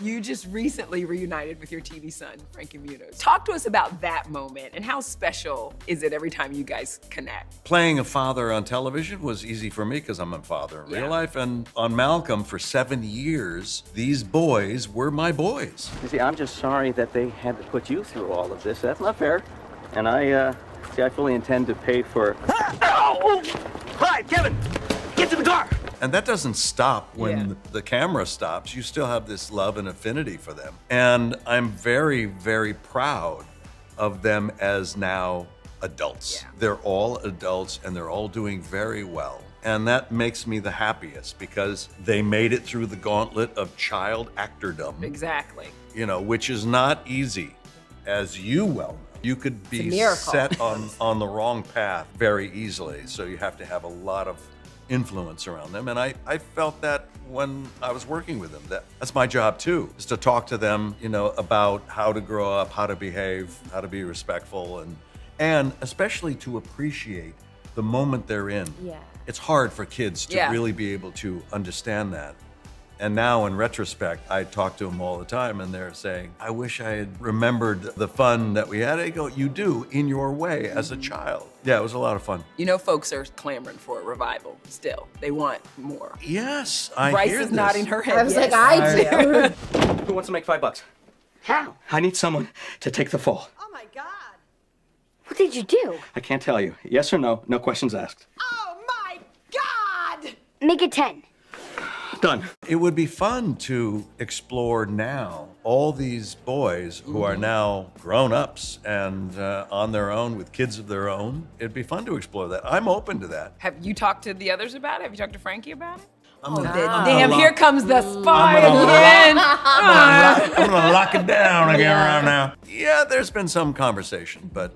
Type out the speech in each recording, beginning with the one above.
You just recently reunited with your TV son, Frankie Muniz. Talk to us about that moment and how special is it every time you guys connect? Playing a father on television was easy for me because I'm a father in real life. And on Malcolm, for 7 years, these boys were my boys. You see, I'm just sorry that they had to put you through all of this. That's not fair. And I fully intend to pay for... Oh! Hi, Kevin! Get to the car! And that doesn't stop when the camera stops. You still have this love and affinity for them. And I'm very, very proud of them as now adults. They're all adults and they're all doing very well. And that makes me the happiest because they made it through the gauntlet of child actordom. Exactly. You know, which is not easy, as you well know. You could be set on the wrong path very easily. So you have to have a lot of influence around them. And I felt that when I was working with them. That's my job too, is to talk to them, you know, about how to grow up, how to behave, how to be respectful, and especially to appreciate the moment they're in. Yeah. It's hard for kids to really be able to understand that. And now in retrospect, I talk to them all the time and they're saying, I wish I had remembered the fun that we had. I go, you do in your way as a child. Yeah, it was a lot of fun. You know, folks are clamoring for a revival still. They want more. Yes, I Bryce hear is this. nodding her head. I was like, I do. Who wants to make $5? How? I need someone to take the fall. Oh my God. What did you do? I can't tell you. Yes or no, no questions asked. Oh my God. Make it 10. Done. It would be fun to explore now all these boys who are now grown-ups and on their own with kids of their own. It'd be fun to explore that. I'm open to that. Have you talked to the others about it? Have you talked to Frankie about it? Damn, Here comes the spy again. I'm gonna lock it down again right now. Yeah, there's been some conversation, but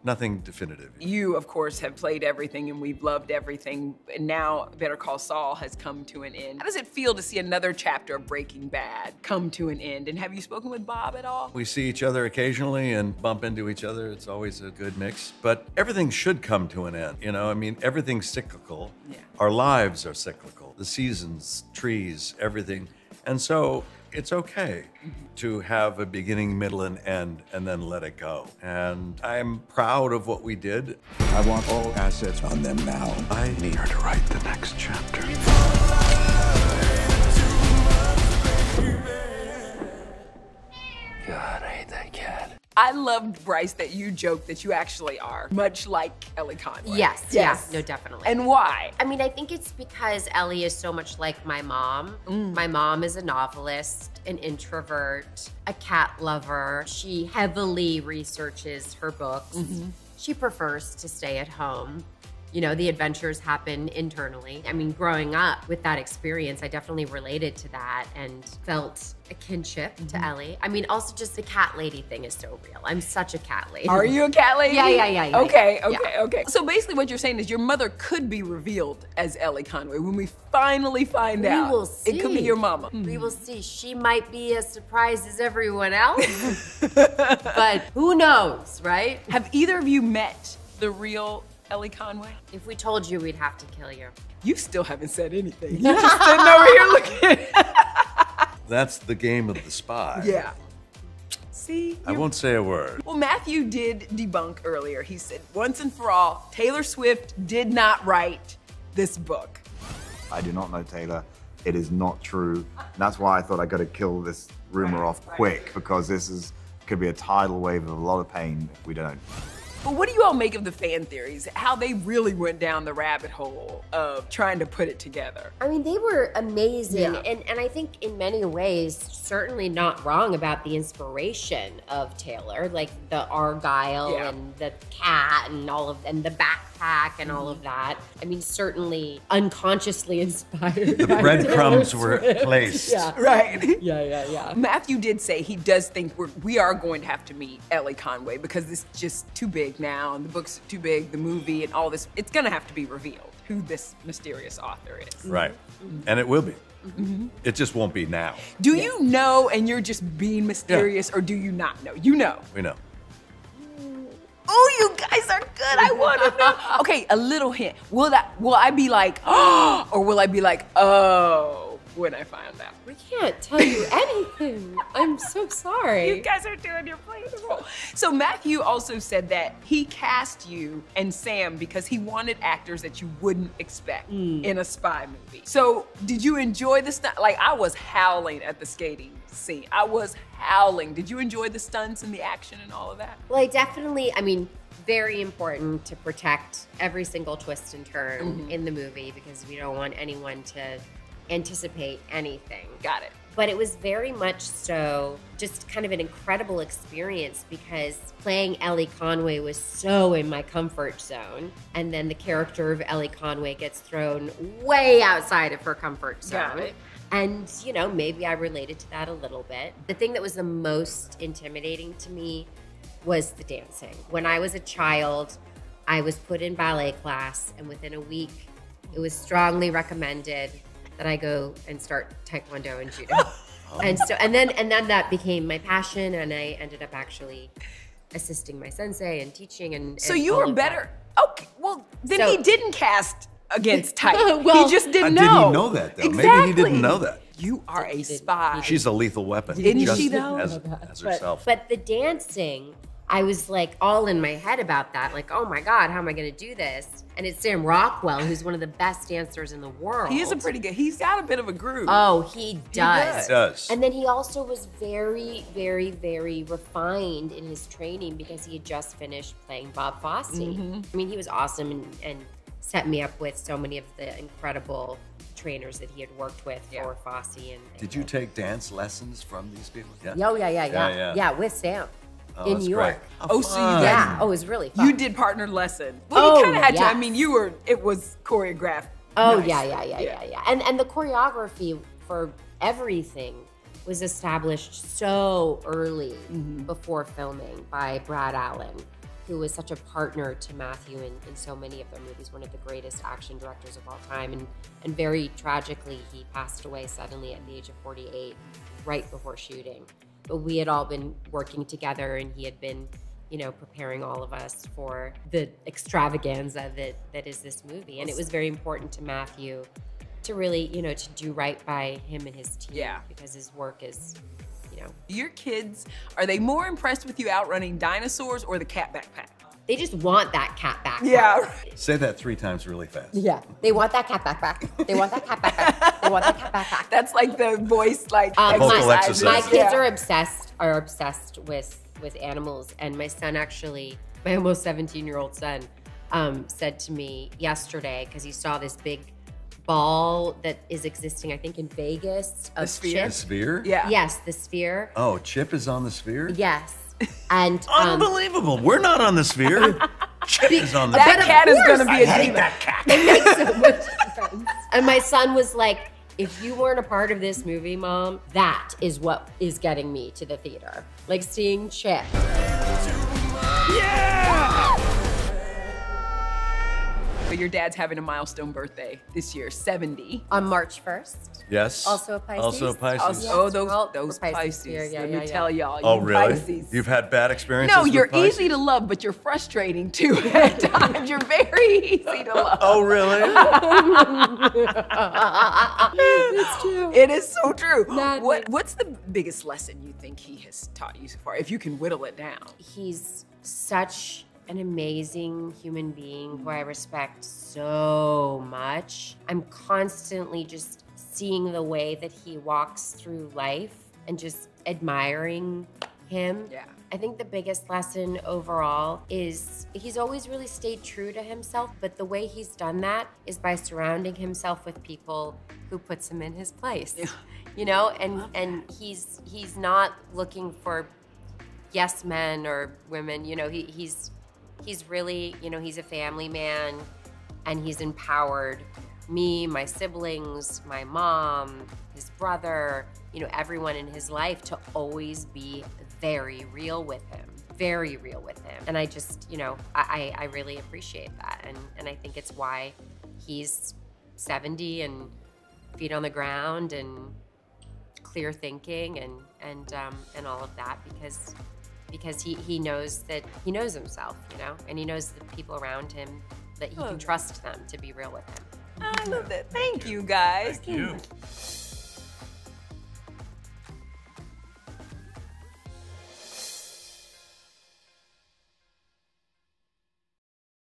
nothing definitive. You, of course, have played everything and we've loved everything. And now Better Call Saul has come to an end. How does it feel to see another chapter of Breaking Bad come to an end? And have you spoken with Bob at all? We see each other occasionally and bump into each other. It's always a good mix. But everything should come to an end. You know, I mean, everything's cyclical. Yeah. Our lives are cyclical. The seasons, trees, everything. And so it's okay to have a beginning, middle, and end, and then let it go. And I'm proud of what we did. I want all assets on them now. I need her to write the next chapter. God, I hate that cat. I loved, Bryce, that you joked that you actually are much like Elly Conway. Yes, yes. No, definitely. And why? I mean, I think it's because Elly is so much like my mom. My mom is a novelist, an introvert, a cat lover. She heavily researches her books. She prefers to stay at home. You know, the adventures happen internally. I mean, growing up with that experience, I definitely related to that and felt a kinship to Elly. I mean, also just the cat lady thing is so real. I'm such a cat lady. Are you a cat lady? Yeah. Okay. So basically what you're saying is your mother could be revealed as Elly Conway when we finally find out. We will see. It could be your mama. We will see. She might be as surprised as everyone else, but who knows, right? Have either of you met the real Elly Conway? If we told you, we'd have to kill you. You still haven't said anything. You're just sitting over here looking. That's the game of the spy. Yeah. See? I won't say a word. Well, Matthew did debunk earlier. He said, once and for all, Taylor Swift did not write this book. I do not know Taylor. It is not true. That's why I thought I got to kill this rumor off quick, because this could be a tidal wave of a lot of pain if we don't. But what do you all make of the fan theories? How they really went down the rabbit hole of trying to put it together? I mean, they were amazing. Yeah. And I think in many ways, certainly not wrong about the inspiration of Taylor, like the Argylle and the cat and and the backpack and all of that. I mean, certainly unconsciously inspired. The breadcrumbs were placed. Yeah. Right. Yeah. Matthew did say he does think we are going to have to meet Elly Conway because this is just too big now, and the book's too big, the movie and all this. It's gonna have to be revealed who this mysterious author is. Right. And it will be. It just won't be now. Do you know and you're just being mysterious, or do you not know? You know. We know. Oh, you guys are good. I want to know. Okay, a little hint. Will I be like, oh, or will I be like, oh? when I found out. We can't tell you anything. I'm so sorry. You guys are doing your playing the role. So Matthew also said that he cast you and Sam because he wanted actors that you wouldn't expect in a spy movie. So did you enjoy the stunt? Like, I was howling at the skating scene. I was howling. Did you enjoy the stunts and the action and all of that? Well, I mean, very important to protect every single twist and turn in the movie because we don't want anyone to anticipate anything. Got it. But it was very much so just kind of an incredible experience because playing Elly Conway was so in my comfort zone. And then the character of Elly Conway gets thrown way outside of her comfort zone. Got it. And, you know, maybe I related to that a little bit. The thing that was the most intimidating to me was the dancing. When I was a child, I was put in ballet class, and within a week, it was strongly recommended that I go and start Taekwondo and Judo. And then that became my passion, and I ended up actually assisting my sensei and teaching and so you were better. That. Okay, well, then he didn't cast against type. Well, he just didn't know. Did he know that, though? Exactly. Maybe he didn't know that. You are a spy. She's a lethal weapon. Isn't just she, though? As herself. But the dancing, I was like all in my head about that. Like, oh my God, how am I gonna do this? And it's Sam Rockwell, who's one of the best dancers in the world. He is a pretty good, he's got a bit of a groove. Oh, he does. He does. And then he also was very, very, very refined in his training because he had just finished playing Bob Fosse. I mean, he was awesome and set me up with so many of the incredible trainers that he had worked with for Fosse. And Did you take dance lessons from these people? Yeah. Oh, yeah, with Sam. Oh, in that's New York. great. Oh, so you guys, Yeah. Oh, it was really fun. you did partner lesson. Well, you kind of had to. I mean, it was choreographed. Oh, nice. yeah. And the choreography for everything was established so early before filming by Brad Allen, who was such a partner to Matthew in so many of their movies, one of the greatest action directors of all time. And very tragically, he passed away suddenly at the age of 48, right before shooting. But we had all been working together, and he had been, you know, preparing all of us for the extravaganza that is this movie. And it was very important to Matthew to really, you know, to do right by him and his team. Yeah. Because his work is, you know. Your kids, are they more impressed with you outrunning dinosaurs or the cat backpack? They just want that cat back. Yeah. Say that 3 times really fast. Yeah. They want that cat back. They want that cat back. They want that cat back. That's like the voice, like vocal exercise. My kids are obsessed with animals, and my son actually, my almost 17-year-old son, said to me yesterday because he saw this big ball that is existing, I think, in Vegas. The sphere? The sphere? Yeah. Yes, the sphere. Oh, Chip is on the sphere? Yes. And Unbelievable. We're not on the sphere. Chip is on the That sphere. cat is going to be a demon. that cat. it makes so much sense. And my son was like, if you weren't a part of this movie, Mom, that is what is getting me to the theater. Like seeing Chip. But your dad's having a milestone birthday this year, 70. On March 1st. Yes. Also a Pisces. Also a Pisces. Oh, Well, those we're Pisces. Pisces here. Let me tell y'all. Oh, you really? Pisces. You've had bad experiences No, with you're Pisces? easy to love, but you're frustrating too at times. You're very easy to love. Oh, really? It's true. It is so true. Madness. What's the biggest lesson you think he has taught you so far, if you can whittle it down? He's such an amazing human being who I respect so much. I'm constantly just seeing the way that he walks through life and just admiring him. Yeah. I think the biggest lesson overall is he's always really stayed true to himself, but the way he's done that is by surrounding himself with people who puts him in his place. Yeah. You know, and he's not looking for yes men or women. You know, he's really, you know, he's a family man, and he's empowered me, my siblings, my mom, his brother, you know, everyone in his life to always be very real with him. Very real with him. And I just, you know, I really appreciate that. And I think it's why he's 70 and feet on the ground and clear thinking and all of that, because he knows that he knows himself, you know, and he knows the people around him, that he can trust them to be real with him. I love that. Thank you, guys. Thank you.